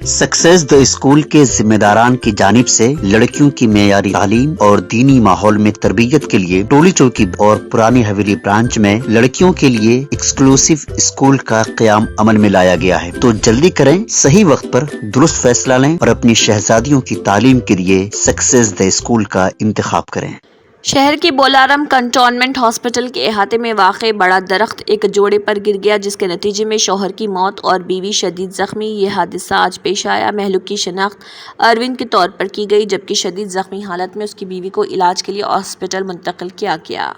Success the school के जिम्मेदारान की जानिब से लड़कियों की मेयारी तालीम और दीनी माहौल में तरबियत के लिए टोली चौकी और पुरानी हवेली ब्रांच में लड़कियों के लिए एक्सक्लूसिव स्कूल का क़याम अमल में लाया गया है। तो जल्दी करें, सही वक्त पर दुरुस्त फैसला लें और अपनी शहजादियों की तालीम के लिए सक्सेस द स्कूल का इंतखाब करें। शहर के बोलारम कंटोनमेंट हॉस्पिटल के अहाते में वाक़ बड़ा दरख्त एक जोड़े पर गिर गया, जिसके नतीजे में शौहर की मौत और बीवी शदीद जख्मी। ये हादसा आज पेश आया। महलूक की शनाख्त अरविंद के तौर पर की गई, जबकि शदीद जख्मी हालत में उसकी बीवी को इलाज के लिए हॉस्पिटल मुंतकिल किया गया।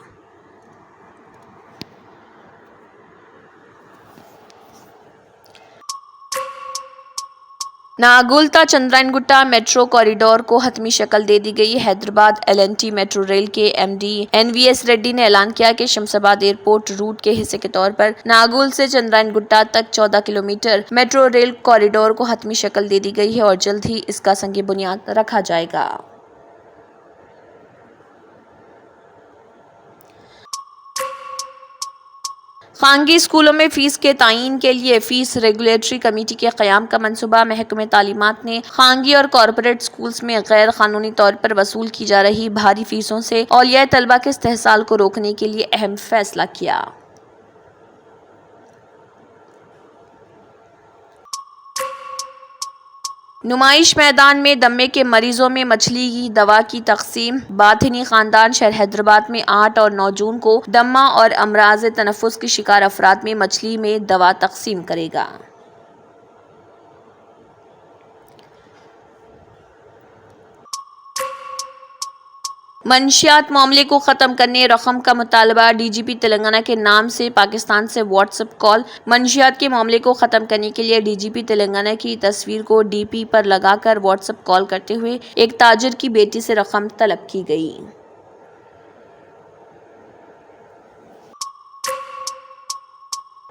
नागुल्ता चंद्रायनगुट्टा मेट्रो कॉरिडोर को हतमी शक्ल दे दी गई। हैदराबाद LNT मेट्रो रेल के MD NVS रेड्डी ने ऐलान किया कि शमशाबाद एयरपोर्ट रूट के हिस्से के तौर पर नागुल से चंद्रायनगुट्टा तक 14 किलोमीटर मेट्रो रेल कॉरिडोर को हतमी शक्ल दे दी गई है और जल्द ही इसका संग बुनियाद रखा जाएगा। खानगी स्कूलों में फीस के तायीन के लिए फीस रेगुलेटरी कमेटी के क़याम का मंसूबा। महकमे तालीमात ने खानगी और कॉरपोरेट स्कूल्स में गैर कानूनी तौर पर वसूल की जा रही भारी फीसों से औलिया तलबा के इस्तेहसाल को रोकने के लिए अहम फैसला किया। नुमाइश मैदान में दमे के मरीजों में मछली की दवा की तकसीम। बाथिनी खानदान शहर हैदराबाद में 8 और 9 जून को दमा और अमराज तनफुस के शिकार अफराद में मछली में दवा तकसीम करेगा। मंशियात मामले को ख़त्म करने रकम का मुतालबा। DGP तेलंगाना के नाम से पाकिस्तान से व्हाट्सएप कॉल। मंशियात के मामले को ख़त्म करने के लिए DGP तेलंगाना की तस्वीर को DP पर लगाकर व्हाट्सएप कॉल करते हुए एक ताजिर की बेटी से रकम तलब की गई।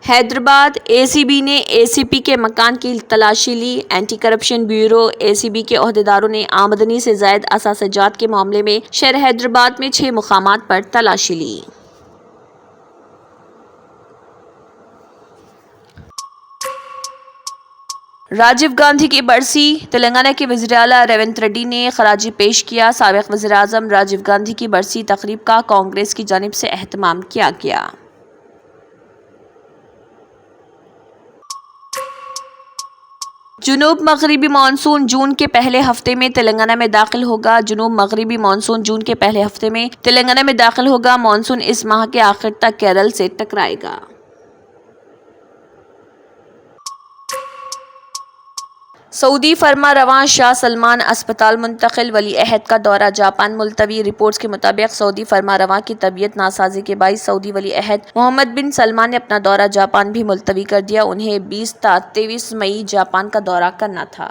हैदराबाद ACB ने ACP के मकान की तलाशी ली। एंटी करप्शन ब्यूरो ACB के ओहदेदारों ने आमदनी से ज़ायद असासजात के मामले में शहर हैदराबाद में 6 मुकामात पर तलाशी ली। राजीव गांधी की बरसी। तेलंगाना के वज़ीर आला रेवंत रेड्डी ने खराजी पेश किया। साबिक़ वज़ीर आज़म राजीव गांधी की बरसी तकरीब का कांग्रेस की जानिब से एहतमाम किया गया। जुनूब मगरिबी मानसून जून के पहले हफ्ते में तेलंगाना में दाखिल होगा। जुनूब मगरिबी मानसून जून के पहले हफ्ते में तेलंगाना में दाखिल होगा। मानसून इस माह के आखिर तक केरल से टकराएगा। सऊदी फरमा रवां शाह सलमान अस्पताल मुंतकिल। वली अहद का दौरा जापान मुलतवी। रिपोर्ट्स के मुताबिक सऊदी फरमा रवां की तबीयत नासाजी के बाइस सऊदी वली अहद मोहम्मद बिन सलमान ने अपना दौरा जापान भी मुलतवी कर दिया। उन्हें 20 ta 23 मई जापान का दौरा करना था।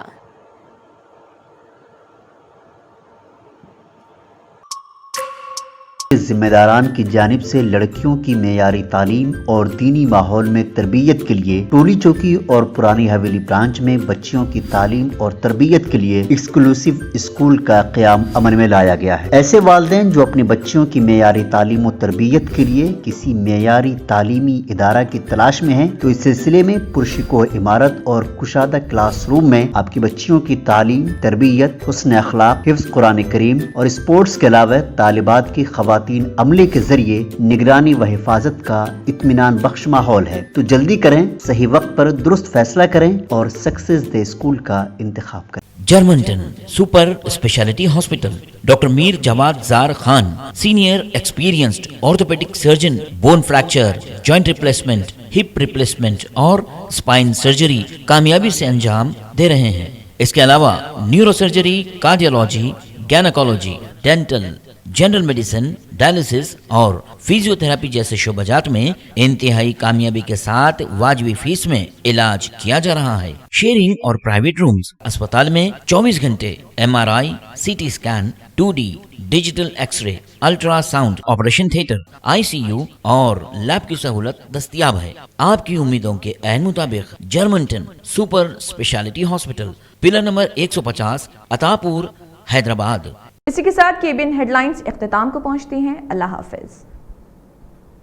जिम्मेदारान की जानिब से लड़कियों की मेयारी तालीम और दीनी माहौल में तरबियत के लिए टोली चौकी और पुरानी हवेली ब्रांच में बच्चियों की तालीम और तरबियत के लिए एक्सक्लूसिव स्कूल का क़याम अमल में लाया गया है। ऐसे वालिदैन जो अपनी बच्चियों की मेयारी तालीम और तरबियत के लिए किसी मेयारी तालीमी इदारा की तलाश में हैं, तो इस सिलसिले में पुरशिको इमारत और कुशादा क्लासरूम में आपकी बच्चियों की तालीम, तरबियत, हुस्न अखलाक, हिफ्ज़ कुरान करीम और स्पोर्ट्स के अलावा तालिबात की खवातीन अमले के जरिए निगरानी व हिफाजत का इत्मीनान बख्श माहौल है। तो जल्दी करें, सही वक्त पर दुरुस्त फैसला करें और सक्सेस द स्कूल का इंतखाब करें। Germanton super speciality hospital. Doctor Mir Jawad Jar Khan, senior experienced orthopaedic surgeon, bone fracture, joint replacement, hip replacement और स्पाइन सर्जरी कामयाबी से अंजाम दे रहे हैं। इसके अलावा neuro surgery, cardiology, gynaecology, dental, general medicine, dialysis और फिजियोथेरेपी जैसे शोबाजात में इंतहाई कामयाबी के साथ वाजबी फीस में इलाज किया जा रहा है। शेयरिंग और प्राइवेट रूम्स। अस्पताल में 24 घंटे MRI, CT scan, 2D digital x-ray, ultrasound, operation theatre, ICU और लैब की सहूलत दस्तयाब है। आपकी उम्मीदों के ऐन मुताबिक Germanton super speciality hospital, pillar number 150, Attapur, Hyderabad. इसी के साथ केबिन हेडलाइंस इख्तिताम को पहुंचती हैं। अल्लाह हाफिज।